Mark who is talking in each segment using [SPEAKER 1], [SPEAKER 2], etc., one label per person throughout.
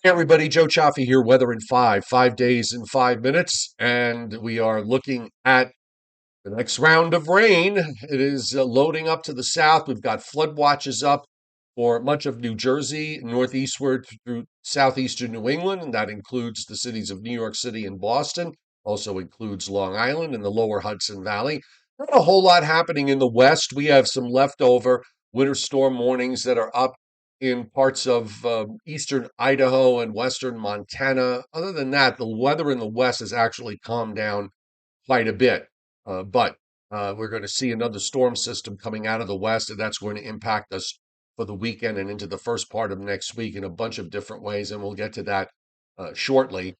[SPEAKER 1] Hey everybody, Joe Chaffee here, weather in 5 days in 5 minutes, and we are looking at the next round of rain. It is loading up to the south. We've got flood watches up for much of New Jersey, northeastward through southeastern New England, and that includes the cities of New York City and Boston, also includes Long Island and the lower Hudson Valley. Not a whole lot happening in the west. We have some leftover winter storm warnings that are up in parts of eastern Idaho and western Montana. Other than that, the weather in the west has actually calmed down quite a bit. But we're going to see another storm system coming out of the west, and that's going to impact us for the weekend and into the first part of next week in a bunch of different ways. And we'll get to that shortly.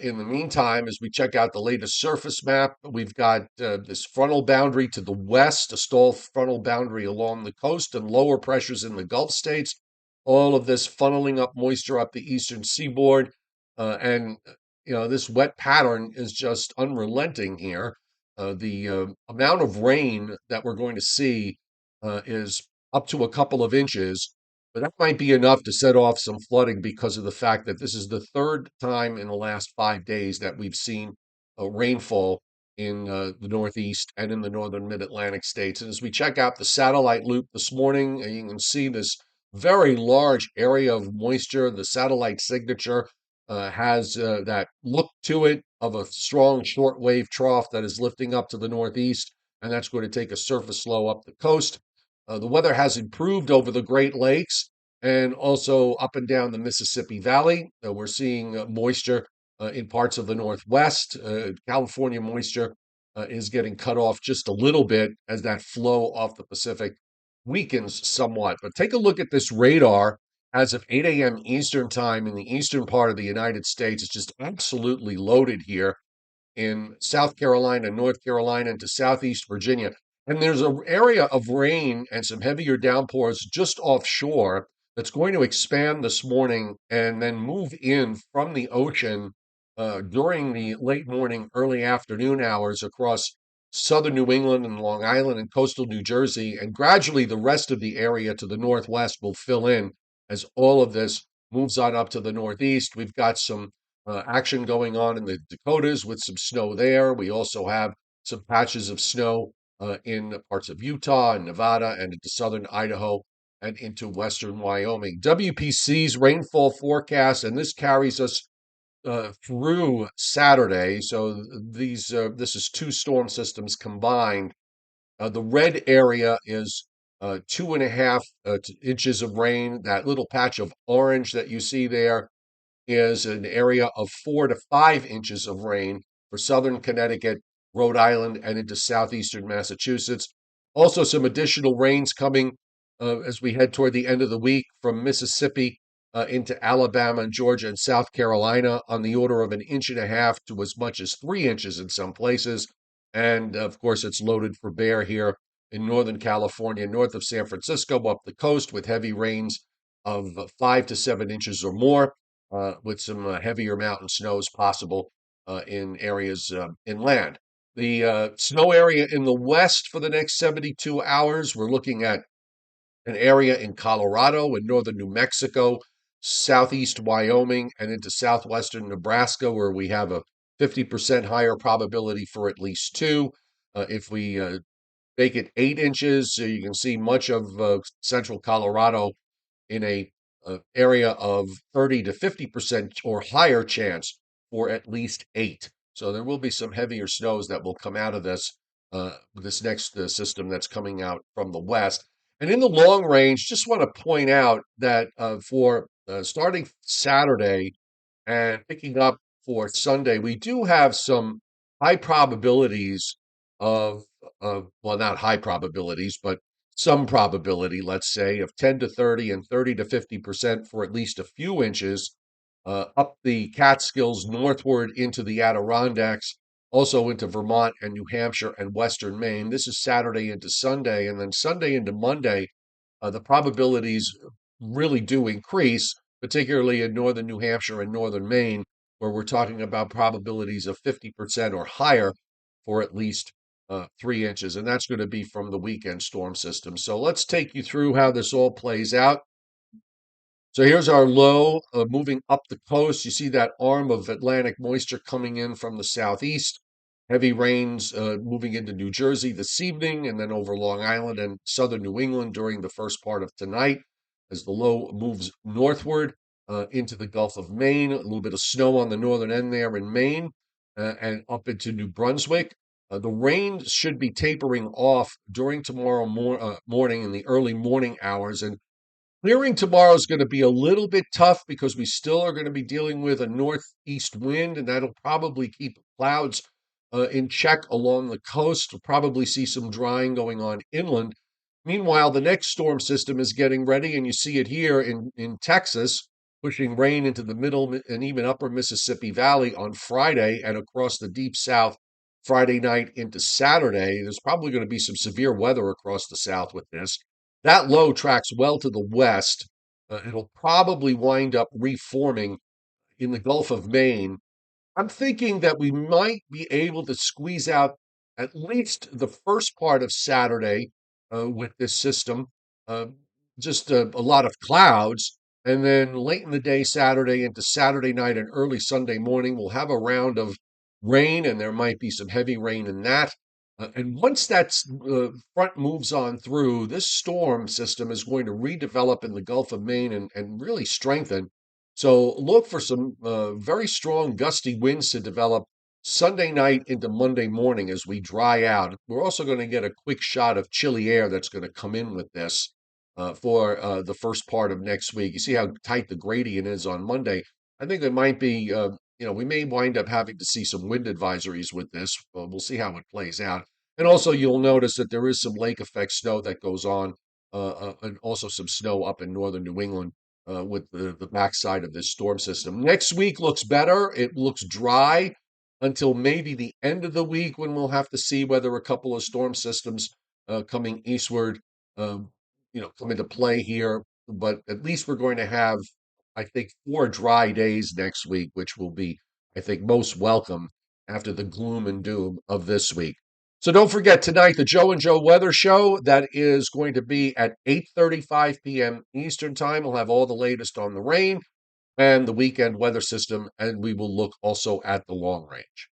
[SPEAKER 1] In the meantime, as we check out the latest surface map, we've got this frontal boundary to the west, a stall frontal boundary along the coast, and lower pressures in the Gulf states. All of this funneling up moisture up the eastern seaboard. And this wet pattern is just unrelenting here. The amount of rain that we're going to see is up to a couple of inches, but that might be enough to set off some flooding because of the fact that this is the third time in the last 5 days that we've seen rainfall in the Northeast and in the northern mid-Atlantic states. And as we check out the satellite loop this morning, you can see this very large area of moisture. The satellite signature has that look to it of a strong shortwave trough that is lifting up to the northeast, and that's going to take a surface low up the coast. The weather has improved over the Great Lakes and also up and down the Mississippi Valley. We're seeing moisture in parts of the Northwest. California moisture is getting cut off just a little bit as that flow off the Pacific weakens somewhat. But take a look at this radar as of 8 a.m. Eastern time in the eastern part of the United States. It's just absolutely loaded here in South Carolina, North Carolina, into southeast Virginia. And there's an area of rain and some heavier downpours just offshore that's going to expand this morning and then move in from the ocean during the late morning, early afternoon hours across southern New England and Long Island and coastal New Jersey. And gradually, the rest of the area to the northwest will fill in as all of this moves on up to the northeast. We've got some action going on in the Dakotas with some snow there. We also have some patches of snow in parts of Utah and Nevada and into southern Idaho and into western Wyoming. WPC's rainfall forecast, and this carries us through Saturday. So this is two storm systems combined. The red area is 2.5 inches of rain. That little patch of orange that you see there is an area of 4 to 5 inches of rain for southern Connecticut, Rhode Island, and into southeastern Massachusetts. Also, some additional rains coming as we head toward the end of the week from Mississippi into Alabama and Georgia and South Carolina on the order of an inch and a half to as much as 3 inches in some places. And of course, it's loaded for bear here in Northern California, north of San Francisco, up the coast with heavy rains of 5 to 7 inches or more with some heavier mountain snows possible in areas inland. The snow area in the west for the next 72 hours, we're looking at an area in Colorado and northern New Mexico, southeast Wyoming, and into southwestern Nebraska, where we have a 50% higher probability for at least two. If we make it 8 inches, so you can see much of central Colorado in a area of 30 to 50% or higher chance for at least eight. So there will be some heavier snows that will come out of this next system that's coming out from the west. And in the long range, just want to point out that for starting Saturday and picking up for Sunday, we do have some high probabilities well, not high probabilities, but some probability, let's say, of 10 to 30 and 30 to 50% for at least a few inches up the Catskills northward into the Adirondacks, also into Vermont and New Hampshire and Western Maine. This is Saturday into Sunday, and then Sunday into Monday, the probabilities really do increase, particularly in northern New Hampshire and northern Maine, where we're talking about probabilities of 50% or higher for at least 3 inches. And that's going to be from the weekend storm system. So let's take you through how this all plays out. So here's our low moving up the coast. You see that arm of Atlantic moisture coming in from the southeast. Heavy rains moving into New Jersey this evening and then over Long Island and southern New England during the first part of tonight as the low moves northward into the Gulf of Maine. A little bit of snow on the northern end there in Maine and up into New Brunswick. The rain should be tapering off during tomorrow morning in the early morning hours. And clearing tomorrow is going to be a little bit tough because we still are going to be dealing with a northeast wind, and that'll probably keep clouds in check along the coast. We'll probably see some drying going on inland. Meanwhile, the next storm system is getting ready, and you see it here in Texas, pushing rain into the middle and even upper Mississippi Valley on Friday and across the deep south Friday night into Saturday. There's probably going to be some severe weather across the south with this. That low tracks well to the west. It'll probably wind up reforming in the Gulf of Maine. I'm thinking that we might be able to squeeze out at least the first part of Saturday with this system. Uh, just a lot of clouds. And then late in the day, Saturday into Saturday night and early Sunday morning, we'll have a round of rain, and there might be some heavy rain in that. And once that front moves on through, this storm system is going to redevelop in the Gulf of Maine and really strengthen. So look for some very strong gusty winds to develop Sunday night into Monday morning as we dry out. We're also going to get a quick shot of chilly air that's going to come in with this for the first part of next week. You see how tight the gradient is on Monday. I think it might be, we may wind up having to see some wind advisories with this. We'll see how it plays out. And also, you'll notice that there is some lake effect snow that goes on, and also some snow up in northern New England with the backside of this storm system. Next week looks better. It looks dry until maybe the end of the week when we'll have to see whether a couple of storm systems coming eastward, um, come into play here. But at least we're going to have, I think, 4 dry days next week, which will be, I think, most welcome after the gloom and doom of this week. So don't forget tonight the Joe and Joe Weather Show that is going to be at 8:35 p.m. Eastern Time. We'll have all the latest on the rain and the weekend weather system, and we will look also at the long range.